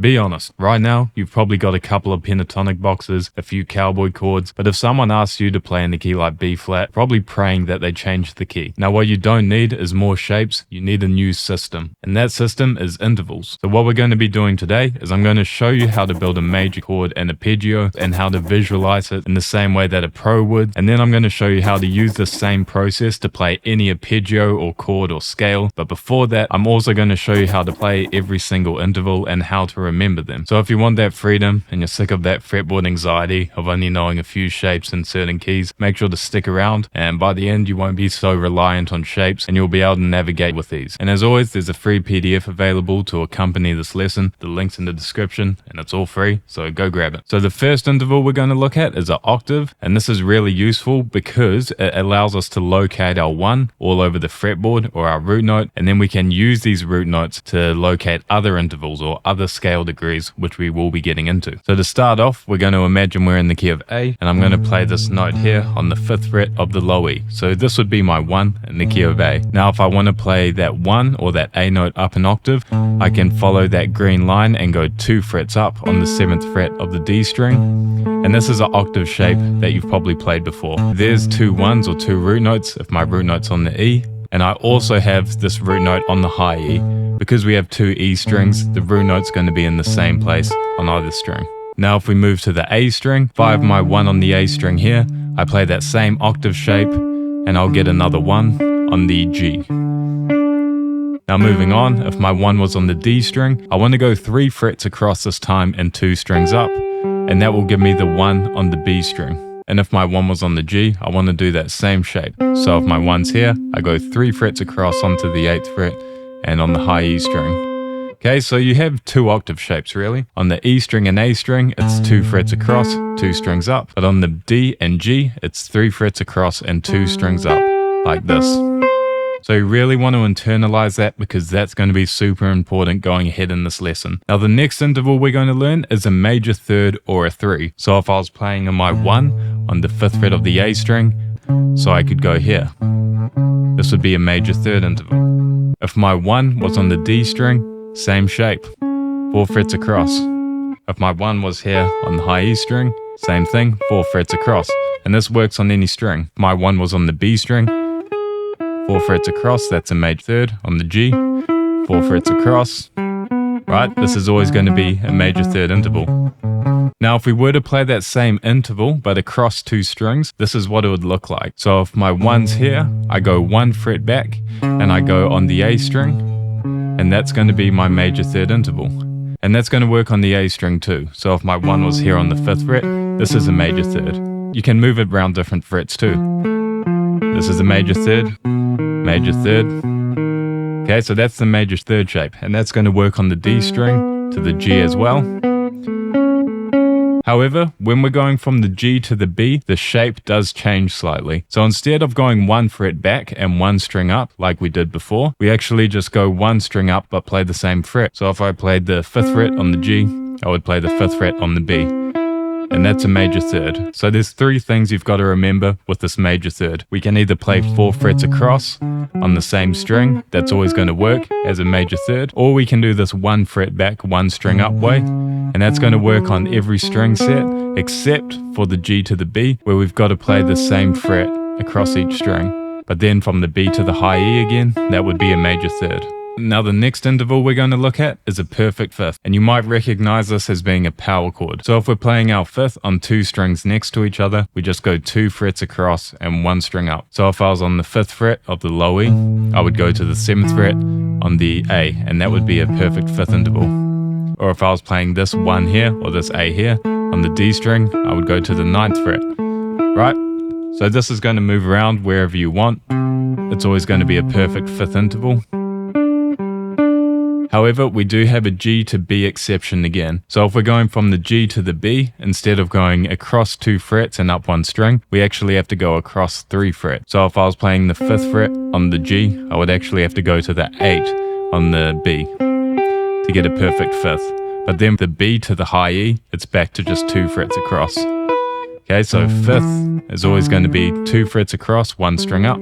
Be honest, right now, you've probably got a couple of pentatonic boxes, a few cowboy chords, but if someone asks you to play in the key like B flat, probably praying that they change the key. Now what you don't need is more shapes, you need a new system, and that system is intervals. So what we're going to be doing today is I'm going to show you how to build a major chord and arpeggio and how to visualize it in the same way that a pro would, and then I'm going to show you how to use the same process to play any arpeggio or chord or scale. But before that, I'm also going to show you how to play every single interval and how to remember them. So if you want that freedom and you're sick of that fretboard anxiety of only knowing a few shapes and certain keys, make sure to stick around, and by the end you won't be so reliant on shapes and you'll be able to navigate with these. And as always, there's a free PDF available to accompany this lesson. The link's in the description and it's all free, so go grab it. So the first interval we're going to look at is an octave, and this is really useful because it allows us to locate our 1 all over the fretboard or our root note, and then we can use these root notes to locate other intervals or other scale degrees, which we will be getting into. So to start off, we're going to imagine we're in the key of A, and I'm going to play this note here on the 5th fret of the low E. So this would be my 1 in the key of A. Now if I want to play that 1 or that A note up an octave, I can follow that green line and go 2 frets up on the 7th fret of the D string. And this is an octave shape that you've probably played before. There's 2 1s or 2 root notes if my root note's on the E. And I also have this root note on the high E. Because we have 2 E strings, the root note's going to be in the same place on either string. Now if we move to the A string, if I have my 1 on the A string here, I play that same octave shape and I'll get another 1 on the G. Now moving on, if my 1 was on the D string, I want to go 3 frets across this time and 2 strings up, and that will give me the 1 on the B string. And if my 1 was on the G, I want to do that same shape. So if my 1's here, I go 3 frets across onto the 8th fret and on the high E string. Okay, so you have 2 octave shapes really. On the E string and A string, it's 2 frets across, 2 strings up. But on the D and G, it's 3 frets across and 2 strings up, like this. So you really want to internalize that because that's going to be super important going ahead in this lesson. Now the next interval we're going to learn is a major third or a 3. So if I was playing on my 1 on the 5th fret of the A string, so I could go here. This would be a major third interval. If my 1 was on the D string, same shape, 4 frets across. If my 1 was here on the high E string, same thing, 4 frets across. And this works on any string. If my 1 was on the B string, 4 frets across, that's a major third. On the G, 4 frets across. Right, this is always going to be a major third interval. Now if we were to play that same interval but across 2 strings, this is what it would look like. So if my 1's here, I go 1 fret back and I go on the A string, and that's going to be my major third interval. And that's going to work on the A string too. So if my 1 was here on the 5th fret, this is a major third. You can move it around different frets too. This is a major third, major third. Okay, so that's the major third shape, and that's going to work on the D string to the G as well. However, when we're going from the G to the B, the shape does change slightly. So instead of going 1 fret back and 1 string up like we did before, we actually just go 1 string up but play the same fret. So if I played the 5th fret on the G, I would play the 5th fret on the B. And that's a major third. So there's 3 things you've got to remember with this major third. We can either play 4 frets across on the same string, that's always going to work as a major third, or we can do this 1 fret back, 1 string up way, and that's going to work on every string set except for the G to the B, where we've got to play the same fret across each string. But then from the B to the high E again, that would be a major third. Now the next interval we're going to look at is a perfect 5th, and you might recognize this as being a power chord. So if we're playing our 5th on 2 strings next to each other, we just go 2 frets across and 1 string up. So if I was on the 5th fret of the low E, I would go to the 7th fret on the A, and that would be a perfect 5th interval. Or if I was playing this 1 here or this A here on the D string, I would go to the 9th fret, right? So this is going to move around wherever you want. It's always going to be a perfect 5th interval. However, we do have a G to B exception again. So if we're going from the G to the B, instead of going across 2 frets and up 1 string, we actually have to go across 3 frets. So if I was playing the 5th fret on the G, I would actually have to go to the 8 on the B to get a perfect 5th. But then the B to the high E, it's back to just 2 frets across. Okay, so 5th is always going to be 2 frets across, 1 string up,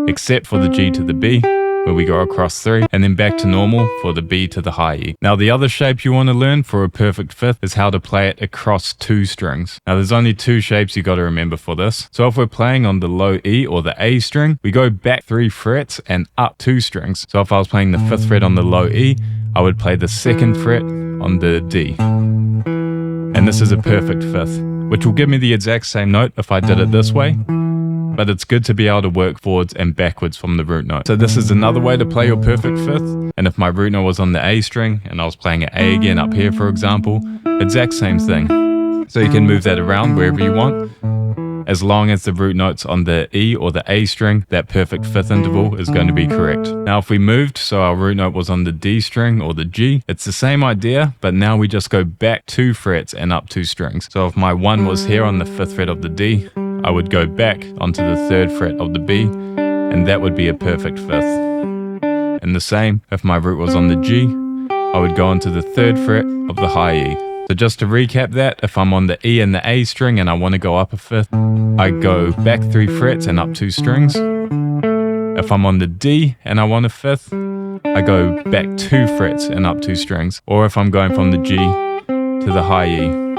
except for the G to the B, where we go across 3, and then back to normal for the B to the high E. Now the other shape you want to learn for a perfect fifth is how to play it across 2 strings. Now there's only 2 shapes you got to remember for this. So if we're playing on the low E or the A string, we go back 3 frets and up 2 strings. So if I was playing the 5th fret on the low E, I would play the 2nd fret on the D. And this is a perfect fifth, which will give me the exact same note if I did it this way. But it's good to be able to work forwards and backwards from the root note. So this is another way to play your perfect fifth. And if my root note was on the A string and I was playing an A again up here, for example, exact same thing. So you can move that around wherever you want. As long as the root note's on the E or the A string, that perfect fifth interval is going to be correct. Now if we moved, so our root note was on the D string or the G, it's the same idea, but now we just go back 2 frets and up 2 strings. So if my 1 was here on the 5th fret of the D, I would go back onto the 3rd fret of the B, and that would be a perfect fifth. And the same, if my root was on the G, I would go onto the 3rd fret of the high E. So just to recap that, if I'm on the E and the A string and I want to go up a fifth, I go back 3 frets and up 2 strings. If I'm on the D and I want a fifth, I go back 2 frets and up 2 strings. Or if I'm going from the G to the high E.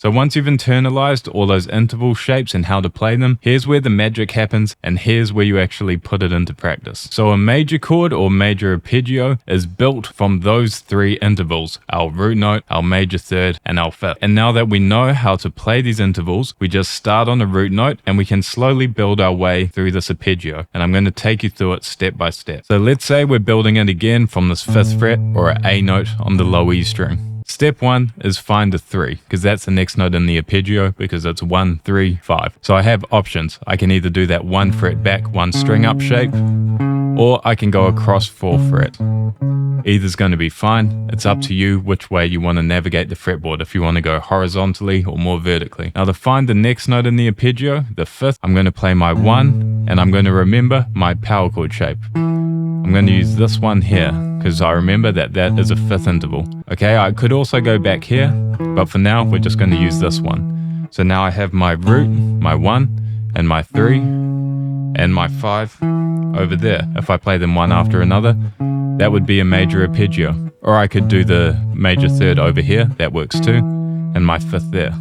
So once you've internalized all those interval shapes and how to play them, here's where the magic happens, and here's where you actually put it into practice. So a major chord or major arpeggio is built from those 3 intervals, our root note, our major third, and our fifth. And now that we know how to play these intervals, we just start on a root note and we can slowly build our way through this arpeggio. And I'm going to take you through it step by step. So let's say we're building it again from this 5th fret or an A note on the low E string. Step 1 is find a 3, because that's the next note in the arpeggio, because it's 1, 3, 5. So I have options. I can either do that 1 fret back, 1 string up shape, or I can go across 4 fret. Either's going to be fine. It's up to you which way you want to navigate the fretboard, if you want to go horizontally or more vertically. Now to find the next note in the arpeggio, the 5th, I'm going to play my 1, and I'm going to remember my power chord shape. I'm going to use this one here, because I remember that that is a 5th interval. Okay, I could also go back here, but for now, we're just going to use this one. So now I have my root, my 1, and my 3, and my 5 over there. If I play them one after another, that would be a major arpeggio. Or I could do the major third over here, that works too, and my 5th there.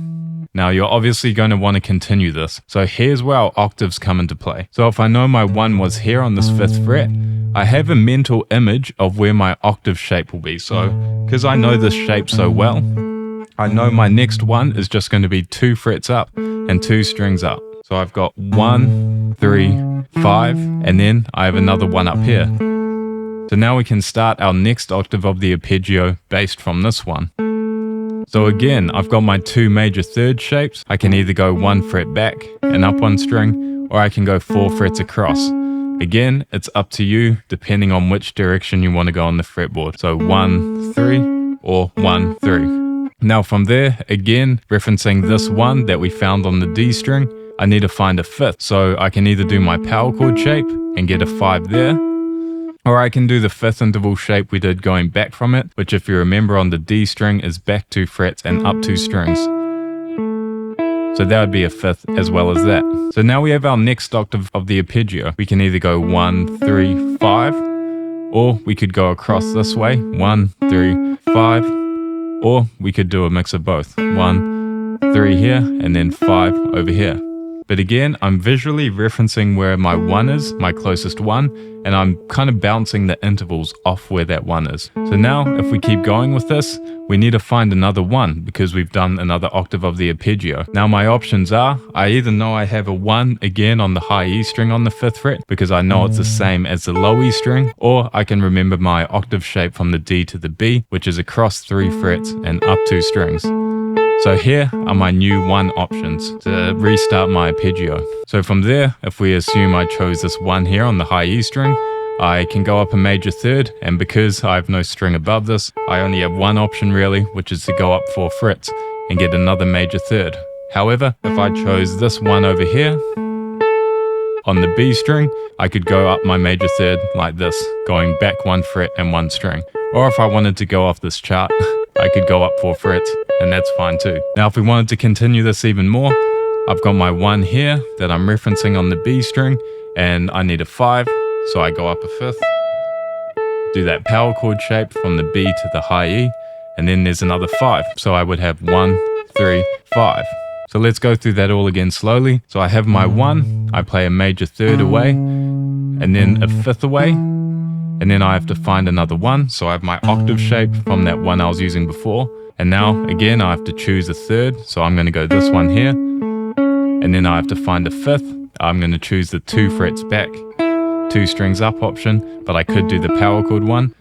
Now you're obviously going to want to continue this. So here's where our octaves come into play. So if I know my 1 was here on this 5th fret, I have a mental image of where my octave shape will be. So because I know this shape so well, I know my next one is just going to be 2 frets up and 2 strings up. So I've got 1, 3, 5, and then I have another 1 up here. So now we can start our next octave of the arpeggio based from this one. So again, I've got my 2 major third shapes. I can either go 1 fret back and up 1 string, or I can go 4 frets across. Again, it's up to you depending on which direction you want to go on the fretboard. So 1, 3, or 1, 3. Now from there, again, referencing this 1 that we found on the D string, I need to find a 5th. So I can either do my power chord shape and get a 5 there, or I can do the 5th interval shape we did going back from it, which if you remember on the D string is back 2 frets and up 2 strings. So that would be a 5th as well as that. So now we have our next octave of the arpeggio. We can either go 1, 3, 5, or we could go across this way, 1, 3, 5, or we could do a mix of both, 1, 3 here, and then 5 over here. But again, I'm visually referencing where my 1 is, my closest 1, and I'm kind of bouncing the intervals off where that 1 is. So now, if we keep going with this, we need to find another 1 because we've done another octave of the arpeggio. Now my options are, I either know I have a 1 again on the high E string on the 5th fret because I know it's the same as the low E string, or I can remember my octave shape from the D to the B, which is across 3 frets and up 2 strings. So here are my new 1 options to restart my arpeggio. So from there, if we assume I chose this 1 here on the high E string, I can go up a major third, and because I have no string above this, I only have 1 option really, which is to go up 4 frets and get another major third. However, if I chose this 1 over here, on the B string, I could go up my major third like this, going back 1 fret and 1 string. Or if I wanted to go off this chart, I could go up 4 frets, and that's fine too. Now if we wanted to continue this even more, I've got my 1 here that I'm referencing on the B string, and I need a 5, so I go up a 5th, do that power chord shape from the B to the high E, and then there's another 5. So I would have 1, 3, 5. So let's go through that all again slowly. So I have my 1, I play a major third away, and then a 5th away, and then I have to find another 1. So I have my octave shape from that 1 I was using before. And now again I have to choose a 3rd. So I'm going to go this one here, and then I have to find a 5th. I'm going to choose the 2 frets back, 2 strings up option, but I could do the power chord one.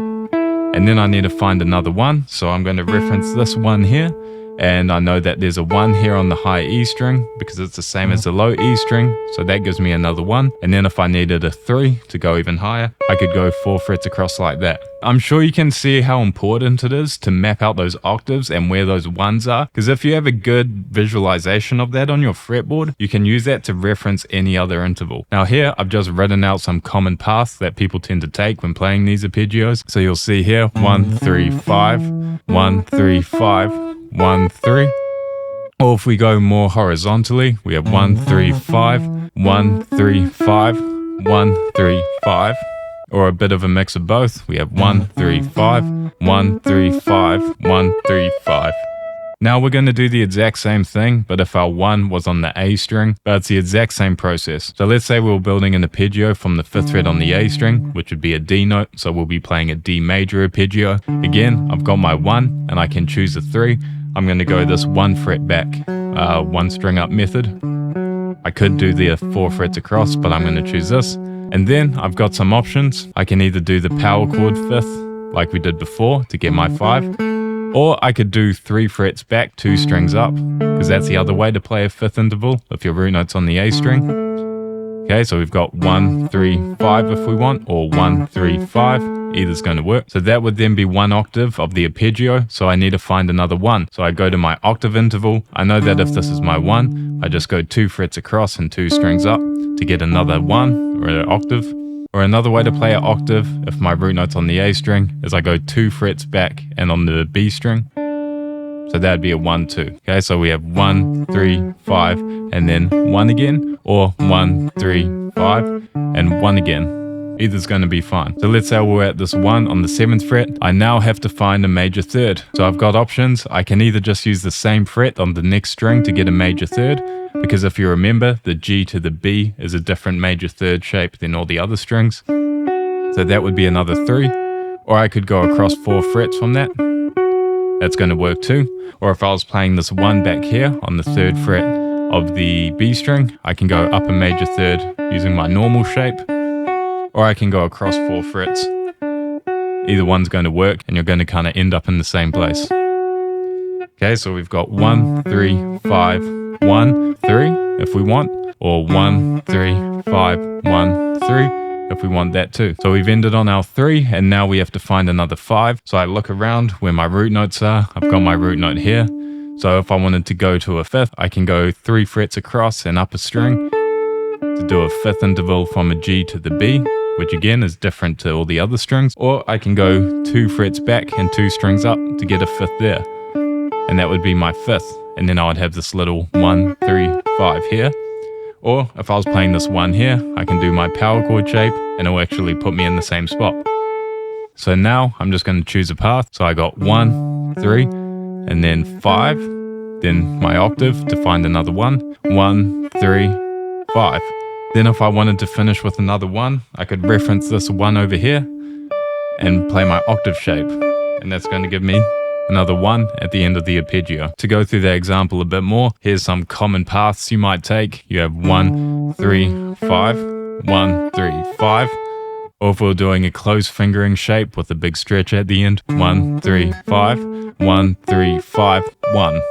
And then I need to find another 1. So I'm going to reference this 1 here. And I know that there's a 1 here on the high E string because it's the same as the low E string, so that gives me another 1. And then if I needed a 3 to go even higher, I could go 4 frets across like that. I'm sure you can see how important it is to map out those octaves and where those 1s are, because if you have a good visualization of that on your fretboard, you can use that to reference any other interval. Now here, I've just written out some common paths that people tend to take when playing these arpeggios. So you'll see here, 1, 3, 5, 1, 3, 5, 1, 3. Or if we go more horizontally, we have 1, 3, 5, 1, 3, 5, 1, 3, 5. Or a bit of a mix of both. We have 1, 3, 5, 1, 3, 5, 1, 3, 5. Now we're going to do the exact same thing, but if our 1 was on the A string, but it's the exact same process. So let's say we were building an arpeggio from the 5th fret on the A string, which would be a D note, so we'll be playing a D major arpeggio. Again, I've got my 1, and I can choose a 3. I'm going to go this 1 fret back, 1 string up method. I could do the 4 frets across, but I'm going to choose this. And then I've got some options. I can either do the power chord 5th, like we did before, to get my 5. Or I could do 3 frets back, 2 strings up, because that's the other way to play a 5th interval if your root note's on the A string. Okay, so we've got 1, 3, 5 if we want, or 1, 3, 5. Either's going to work. So that would then be 1 octave of the arpeggio, so I need to find another 1. So I go to my octave interval. I know that if this is my 1, I just go 2 frets across and 2 strings up to get another 1 or an octave. Or another way to play an octave, if my root note's on the A string, is I go 2 frets back and on the B string. So that'd be a 1, 2. Okay, so we have 1, 3, 5, and then 1 again, or 1, 3, 5, and 1 again. Either's going to be fine. So let's say we're at this 1 on the 7th fret. I now have to find a major third. So I've got options. I can either just use the same fret on the next string to get a major third, because if you remember, the G to the B is a different major third shape than all the other strings. So that would be another 3. Or I could go across 4 frets from that. That's going to work too. Or if I was playing this 1 back here on the 3rd fret of the B string, I can go up a major third using my normal shape. Or I can go across 4 frets. Either one's going to work, and you're going to kind of end up in the same place. Okay, so we've got 1, 3, 5, 1, 3 if we want, or 1, 3, 5, 1, 3 if we want that too. So we've ended on our 3, and now we have to find another 5. So I look around where my root notes are. I've got my root note here. So if I wanted to go to a 5th, I can go 3 frets across and up a string to do a 5th interval from a G to the B, which again is different to all the other strings. Or I can go 2 frets back and 2 strings up to get a 5th there. And that would be my 5th. And then I would have this little 1, 3, 5 here. Or if I was playing this 1 here, I can do my power chord shape and it'll actually put me in the same spot. So now I'm just going to choose a path. So I got 1, 3, and then 5, then my octave to find another 1, 1, 3, 5. Then if I wanted to finish with another 1, I could reference this 1 over here and play my octave shape. And that's going to give me another 1 at the end of the arpeggio. To go through that example a bit more, here's some common paths you might take. You have 1, 3, 5, 1, 3, 5. Or if we're doing a close fingering shape with a big stretch at the end, 1, 3, 5, 1, 3, 5, 1.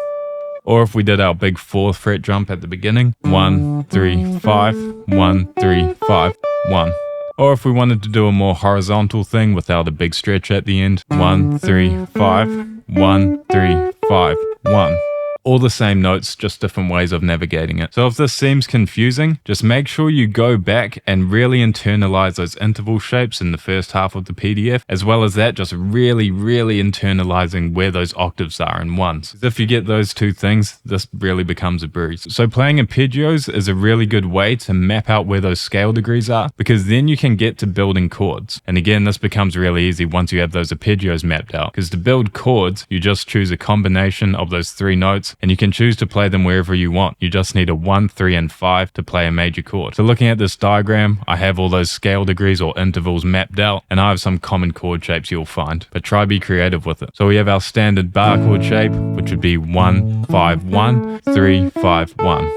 Or if we did our big 4th fret jump at the beginning, 1, 3, 5, 1, 3, 5, 1. Or if we wanted to do a more horizontal thing without a big stretch at the end, 1, 3, 5, 1, 3, 5, 1. all the same notes, just different ways of navigating it. So if this seems confusing, just make sure you go back and really internalize those interval shapes in the first half of the PDF, as well as that, just really internalizing where those octaves are in ones. If you get those two things, this really becomes a breeze. So playing arpeggios is a really good way to map out where those scale degrees are, because then you can get to building chords. And again, this becomes really easy once you have those arpeggios mapped out, because to build chords, you just choose a combination of those three notes, and you can choose to play them wherever you want. You just need a 1, 3, and 5 to play a major chord. So looking at this diagram, I have all those scale degrees or intervals mapped out, and I have some common chord shapes you'll find, but try be creative with it. So we have our standard bar chord shape, which would be 1, 5, 1, 3, 5, 1.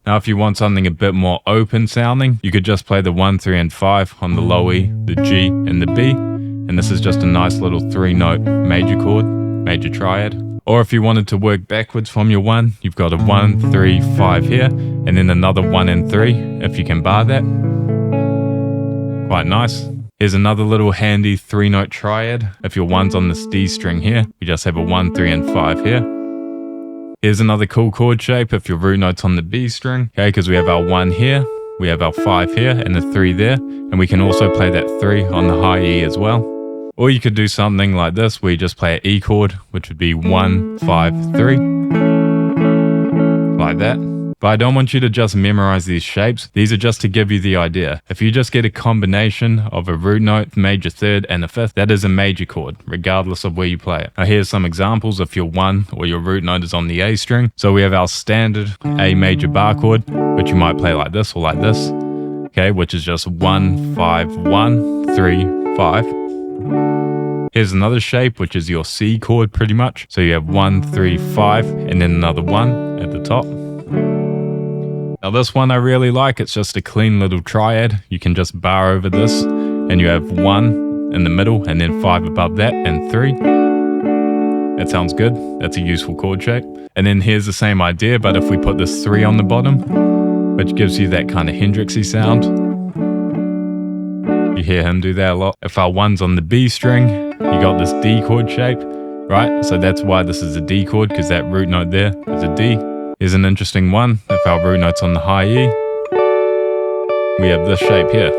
Now if you want something a bit more open sounding, you could just play the 1, 3, and 5 on the low E, the G, and the B, and this is just a nice little 3-note major chord, major triad. Or if you wanted to work backwards from your 1, you've got a 1, 3, 5 here, and then another 1 and 3, if you can bar that. Quite nice. Here's another little handy 3-note triad. If your 1's on this D string here, you just have a 1, 3, and 5 here. Here's another cool chord shape if your root note's on the B string, okay, because we have our 1 here, we have our 5 here, and the 3 there, and we can also play that 3 on the high E as well. Or you could do something like this, where you just play an E chord, which would be 1, 5, 3, like that. But I don't want you to just memorize these shapes. These are just to give you the idea. If you just get a combination of a root note, major third, and a fifth, that is a major chord, regardless of where you play it. Now here's some examples if your 1 or your root note is on the A string. So we have our standard A major bar chord, which you might play like this or like this, okay, which is just 1, 5, 1, 3, 5. Here's another shape, which is your C chord pretty much. So you have 1, 3, 5, and then another 1 at the top. Now this one I really like, it's just a clean little triad. You can just bar over this, and you have 1 in the middle, and then 5 above that, and 3. That sounds good. That's a useful chord shape. And then here's the same idea, but if we put this 3 on the bottom, which gives you that kind of Hendrixy sound. You hear him do that a lot. If our 1's on the B string, you got this D chord shape, right? So that's why this is a D chord, because that root note there is a D. Here's an interesting one. If our root note's on the high E, we have this shape here.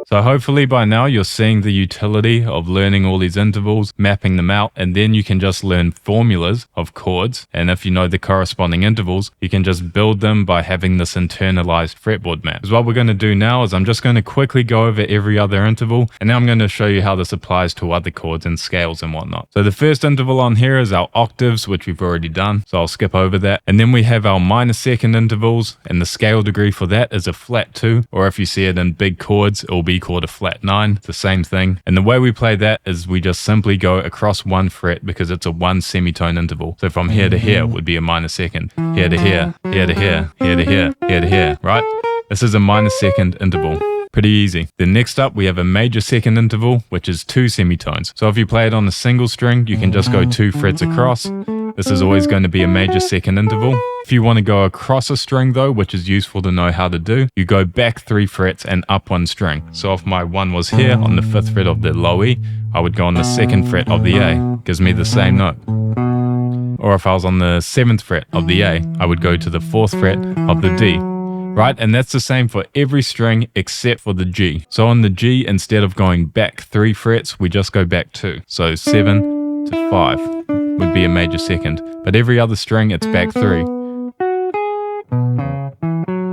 So hopefully by now you're seeing the utility of learning all these intervals, mapping them out, and then you can just learn formulas of chords. And if you know the corresponding intervals, you can just build them by having this internalized fretboard map. So what we're going to do now is I'm just going to quickly go over every other interval, and now I'm going to show you how this applies to other chords and scales and whatnot. So the first interval on here is our octaves, which we've already done, so I'll skip over that. And then we have our minor second intervals, and the scale degree for that is a flat 2, or if you see it in big chords, it will be called a flat 9, the same thing. And the way we play that is we just simply go across 1 fret because it's a 1 semitone interval. So from here to here would be a minor second, here to here, here to here, here to here, here to here, right? This is a minor second interval. Pretty easy. Then next up we have a major second interval, which is 2 semitones. So if you play it on a single string, you can just go 2 frets across. This is always going to be a major second interval. If you want to go across a string though, which is useful to know how to do, you go back 3 frets and up 1 string. So if my 1 was here on the 5th fret of the low E, I would go on the 2nd fret of the A, gives me the same note. Or if I was on the 7th fret of the A, I would go to the 4th fret of the D. Right, and that's the same for every string except for the G. So on the G, instead of going back 3 frets, we just go back 2. So 7 to 5 would be a major second. But every other string, it's back 3.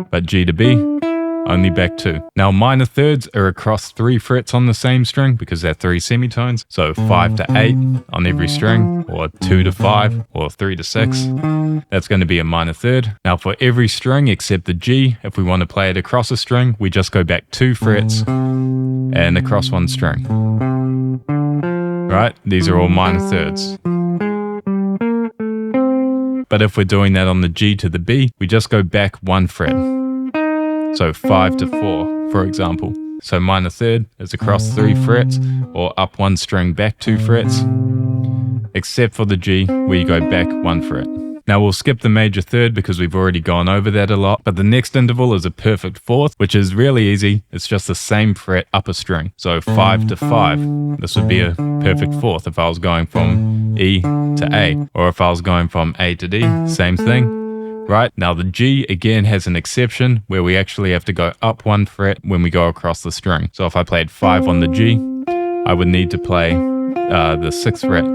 But G to B, only back 2. Now minor thirds are across 3 frets on the same string because they're 3 semitones. So 5 to 8 on every string, or 2 to 5, or 3 to 6. That's going to be a minor third. Now for every string except the G, if we want to play it across a string, we just go back 2 frets and across 1 string. Right? These are all minor thirds. But if we're doing that on the G to the B, we just go back 1 fret. So 5 to 4, for example. So minor third is across 3 frets, or up 1 string, back 2 frets. Except for the G, where you go back 1 fret. Now we'll skip the major third because we've already gone over that a lot, but the next interval is a perfect fourth, which is really easy. It's just the same fret up a string. So 5 to 5, this would be a perfect fourth if I was going from E to A, or if I was going from A to D, same thing. Right, now the G again has an exception where we actually have to go up one fret when we go across the string. So if I played 5 on the G, I would need to play the 6th fret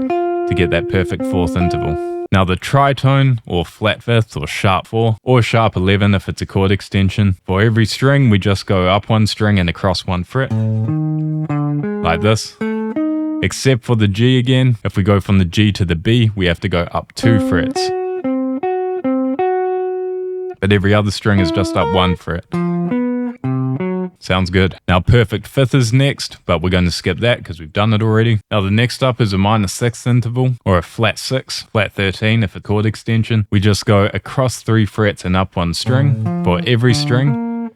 to get that perfect fourth interval. Now the tritone, or flat fifth, or sharp 4, or sharp 11 if it's a chord extension, for every string we just go up one string and across one fret, like this. Except for the G again, if we go from the G to the B, we have to go up 2 frets. But every other string is just up 1 fret. Sounds good. Now perfect fifth is next, but we're going to skip that because we've done it already. Now the next up is a minor 6th interval, or a flat 6, flat 13 if a chord extension. We just go across 3 frets and up 1 string for every string,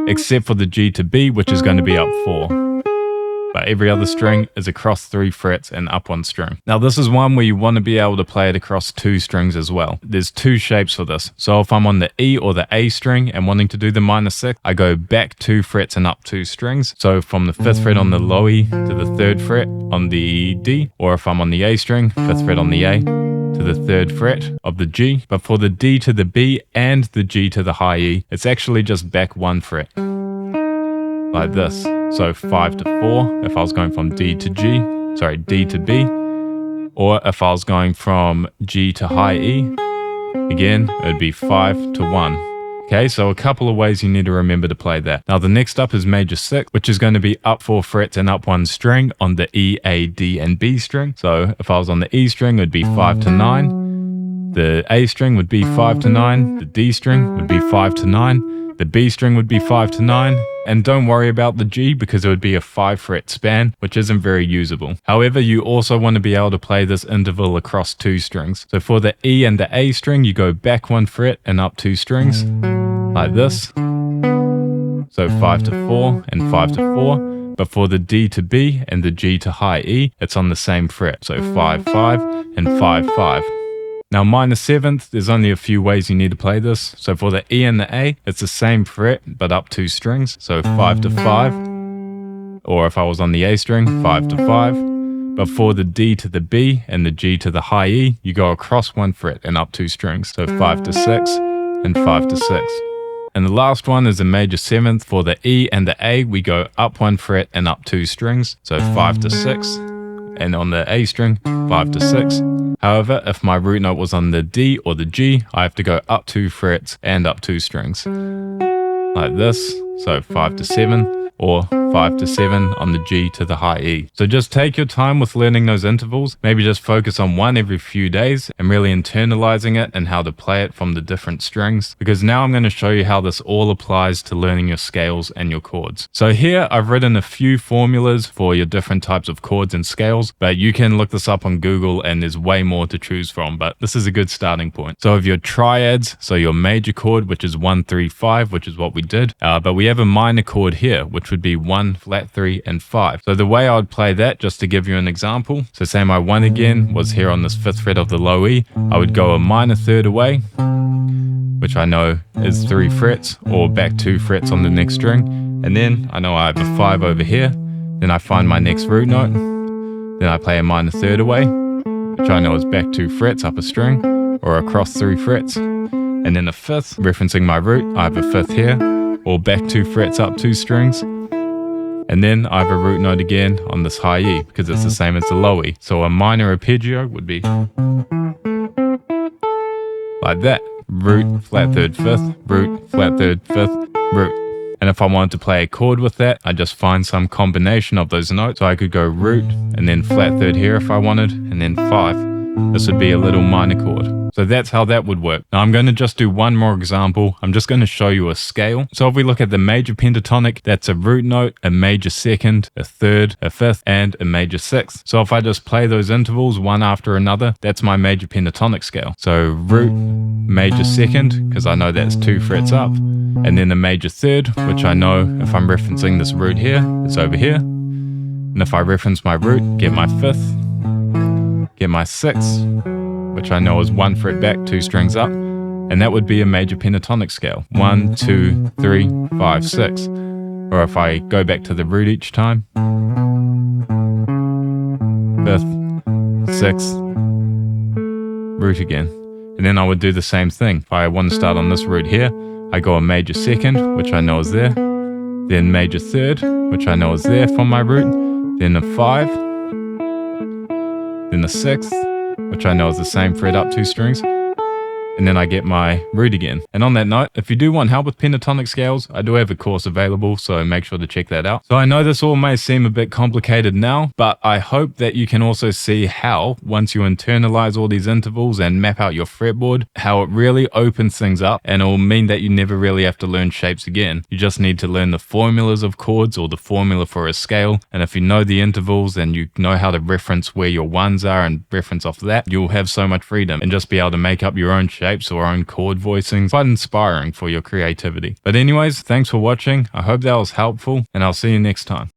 except for the G to B, which is going to be up 4. But every other string is across 3 frets and up 1 string. Now this is one where you want to be able to play it across 2 strings as well. There's 2 shapes for this. So if I'm on the E or the A string and wanting to do the minor 6, I go back 2 frets and up 2 strings. So from the 5th fret on the low E to the 3rd fret on the D, or if I'm on the A string, 5th fret on the A to the 3rd fret of the G. But for the D to the B and the G to the high E, it's actually just back 1 fret, like this. So 5 to 4 if I was going from D to B, or if I was going from G to high E, again, it would be 5 to 1. Okay, so a couple of ways you need to remember to play that. Now the next up is major 6, which is going to be up 4 frets and up 1 string on the E, A, D, and B string. So if I was on the E string, it would be 5 to 9. The A string would be 5 to 9. The D string would be 5 to 9. The B string would be 5 to 9. And don't worry about the G because it would be a 5 fret span, which isn't very usable. However, you also want to be able to play this interval across 2 strings. So for the E and the A string, you go back 1 fret and up 2 strings, like this. So 5 to 4 and 5 to 4. But for the D to B and the G to high E, it's on the same fret. So 5, 5 and 5, 5. Now minor 7th, there's only a few ways you need to play this. So for the E and the A, it's the same fret, but up 2 strings. So 5 to 5, or if I was on the A string, 5 to 5. But for the D to the B and the G to the high E, you go across 1 fret and up 2 strings. So 5 to 6 and 5 to 6. And the last one is a major 7th. For the E and the A, we go up 1 fret and up 2 strings. So 5 to 6. And on the A string, 5 to 6. However, if my root note was on the D or the G, I have to go up 2 frets and up 2 strings, like this. So 5 to 7, or 5 to 7 on the G to the high E. So just take your time with learning those intervals. Maybe just focus on one every few days and really internalizing it and how to play it from the different strings. Because now I'm going to show you how this all applies to learning your scales and your chords. So here I've written a few formulas for your different types of chords and scales, but you can look this up on Google and there's way more to choose from, but this is a good starting point. So of your triads, so your major chord, which is 1, 3, 5, which is what we did, but we have a minor chord here, which would be 1, flat 3, and 5. So the way I would play that, just to give you an example, so say my 1 again was here on this 5th fret of the low E, I would go a minor 3rd away, which I know is 3 frets, or back 2 frets on the next string, and then I know I have a 5 over here, then I find my next root note, then I play a minor 3rd away, which I know is back 2 frets up a string, or across 3 frets, and then a 5th, referencing my root, I have a 5th here, or back 2 frets up 2 strings, and then I have a root note again on this high E, because it's the same as the low E. So a minor arpeggio would be like that. Root, flat 3rd, 5th, root, flat 3rd, 5th, root. And if I wanted to play a chord with that, I just find some combination of those notes. So I could go root, and then flat 3rd here if I wanted, and then 5. This would be a little minor chord. So that's how that would work. Now I'm going to just do one more example. I'm just going to show you a scale. So if we look at the major pentatonic, that's a root note, a major 2nd, a 3rd, a 5th, and a major 6th. So if I just play those intervals one after another, that's my major pentatonic scale. So root, major 2nd, because I know that's 2 frets up, and then a major 3rd, which I know if I'm referencing this root here, it's over here. And if I reference my root, get my 5th, get my 6th, which I know is 1 fret back, 2 strings up, and that would be a major pentatonic scale. 1, 2, 3, 5, 6. Or if I go back to the root each time, 5th, 6th, root again. And then I would do the same thing. If I want to start on this root here, I go a major 2nd, which I know is there, then major 3rd, which I know is there from my root, then a 5, then the 6th, which I know is the same fret up 2 strings, and then I get my root again. And on that note, if you do want help with pentatonic scales, I do have a course available, so make sure to check that out. So I know this all may seem a bit complicated now, but I hope that you can also see how, once you internalize all these intervals and map out your fretboard, how it really opens things up, and it will mean that you never really have to learn shapes again. You just need to learn the formulas of chords or the formula for a scale, and if you know the intervals and you know how to reference where your ones are and reference off that, you'll have so much freedom and just be able to make up your own shapes or own chord voicings. Quite inspiring for your creativity. But anyways, thanks for watching. I hope that was helpful, and I'll see you next time.